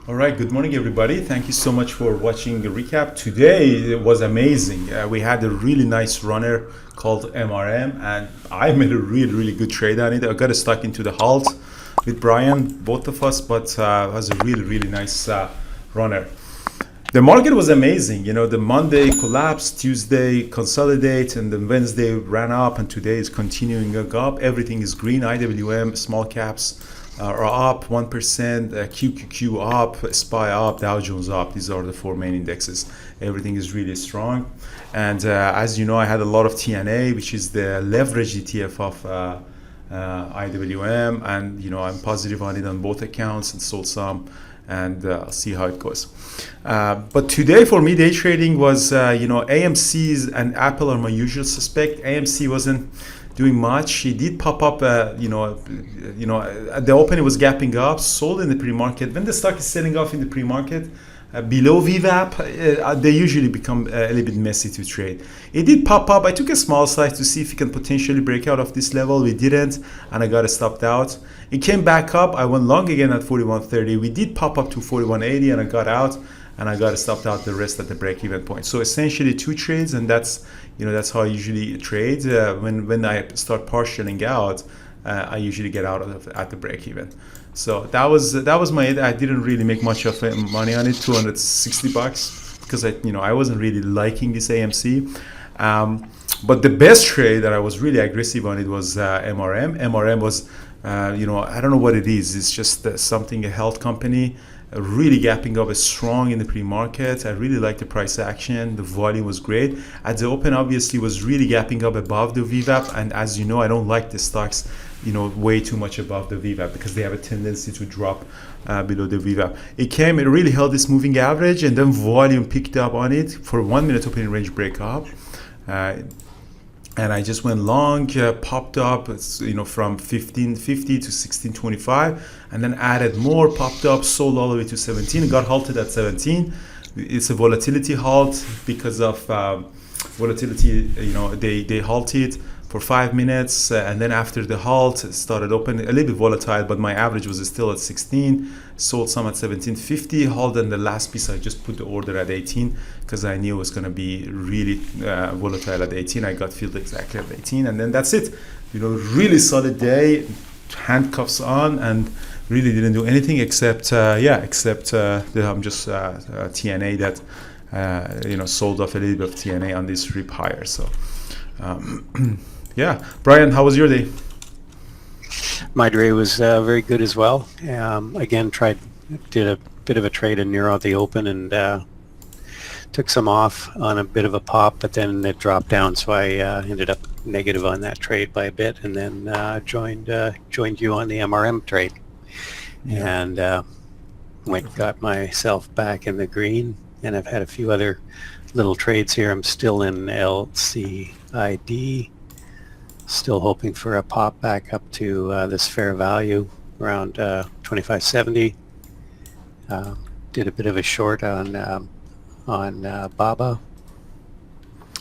All right, good morning, everybody. Thank you so much for watching the recap. Today it was amazing. We had a really nice runner called MRM, and I made a really good trade on it. I got stuck into the halt with Brian, both of us, but it was a really nice runner. The market was amazing. The Monday collapsed, Tuesday consolidate, and then Wednesday ran up, and today is continuing up. Everything is green. IWM, small caps are up 1%, QQQ up, SPY up, Dow Jones up. These are the four main indexes. Everything is really strong. And as you know, I had a lot of TNA, which is the leverage ETF of IWM, and I'm positive on it on both accounts and sold some, and I'll see how it goes. But today for me, day trading was, AMC's and Apple are my usual suspect. AMC wasn't doing much. It did pop up, at the open it was gapping up, sold in the pre-market. When the stock is selling off in the pre-market, below VWAP, they usually become a little bit messy to trade. It did pop up. I took a small size to see if it can potentially break out of this level. We didn't, and I got it stopped out. It came back up. I went long again at 41.30. We did pop up to 41.80, and I got out, and I got it stopped out the rest at the break-even point. So essentially two trades, and that's how I usually trade. When I start partialing out, I usually get out at the break-even. So that was my. I didn't really make much of money on it, $260, because I wasn't really liking this AMC. But the best trade that I was really aggressive on it was MRM. MRM was, I don't know what it is. It's just a health company, really gapping up strong in the pre-market. I really liked the price action. The volume was great. At the open, obviously, was really gapping up above the VWAP. And as you know, I don't like the stocks way too much above the VWAP, because they have a tendency to drop below the VWAP. It really held this moving average, and then volume picked up on it for 1 minute opening range breakup. And I just went long, popped up, from 1550 to 1625, and then added more, popped up, sold all the way to 17, got halted at 17. It's a volatility halt because of volatility. They halted for 5 minutes, and then after the halt, it started open, a little bit volatile, but my average was still at 16. Sold some at 1750, hold, and the last piece I just put the order at 18 because I knew it was going to be really volatile at 18. I got filled exactly at 18, and then that's it. Really solid day, handcuffs on, and really didn't do anything except I'm just TNA that sold off a little bit of TNA on this rip higher. So Brian, how was your day? My day was very good as well. Again, did a bit of a trade in Neuro at the open, and took some off on a bit of a pop, but then it dropped down, so I ended up negative on that trade by a bit, and then joined you on the MRM trade, and got myself back in the green, and I've had a few other little trades here. I'm still in LCID. Still hoping for a pop back up to this fair value around 2570. Did a bit of a short on Baba.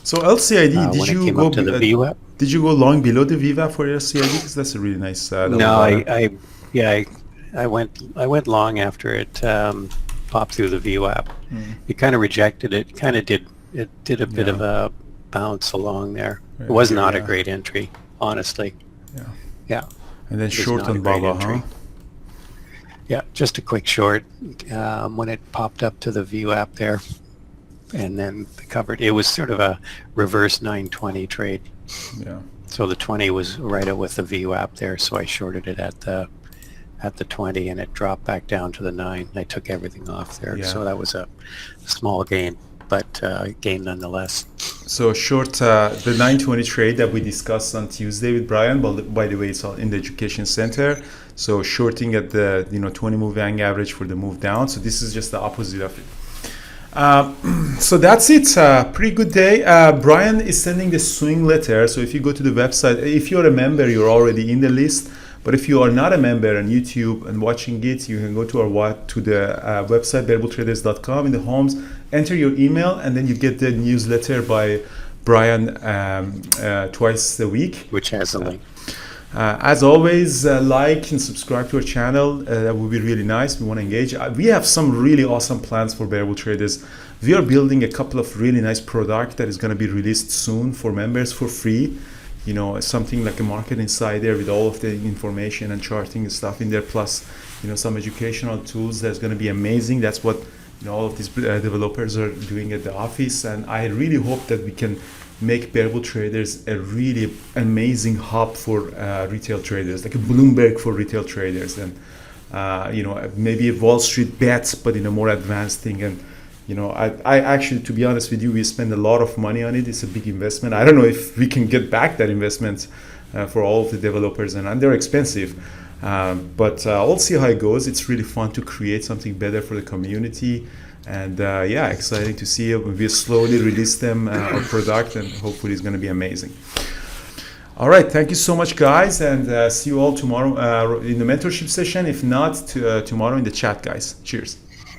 So LCID, did you go to the VWAP? Did you go long below the VWAP for LCID? Because that's a really nice. No, I went long after it popped through the VWAP. It kind of rejected it. Kind of did a bit of a bounce along there. It was not a great entry, honestly. Yeah. And then short on Baba, huh? Yeah, just a quick short when it popped up to the VWAP there, and then covered. It was sort of a reverse 920 trade. Yeah. So the 20 was right out with the VWAP there, so I shorted it at the 20, and it dropped back down to the 9. I took everything off there, so that was a small gain, but gain nonetheless. So short the 920 trade that we discussed on Tuesday with Brian. By the way, it's all in the education center. So shorting at the 20 moving average for the move down. So this is just the opposite of it. So that's it. Pretty good day. Brian is sending the swing letter. So if you go to the website, if you're a member, you're already in the list. But if you are not a member on YouTube and watching it, you can go to the website, bearbultraders.com, in the homes, enter your email, and then you get the newsletter by Brian twice a week. Which has a link. As always, like and subscribe to our channel. That would be really nice. We want to engage. We have some really awesome plans for Bearable Traders. We are building a couple of really nice products that is going to be released soon for members for free. You know, something like a market insider with all of the information and charting and stuff in there, plus, you know, some educational tools that's going to be amazing. That's what, you know, all of these developers are doing at the office, and I really hope that we can make Bearable Traders a really amazing hub for retail traders, like a Bloomberg for retail traders, and you know, maybe a Wall Street bets, but in a more advanced thing. And you know, I actually, to be honest with you, we spend a lot of money on it. It's a big investment. I don't know if we can get back that investment for all of the developers, and they're expensive. But we'll see how it goes. It's really fun to create something better for the community. And yeah, exciting to see it. We slowly release them, our product, and hopefully it's going to be amazing. All right, thank you so much, guys, and see you all tomorrow in the mentorship session. If not, tomorrow in the chat, guys. Cheers.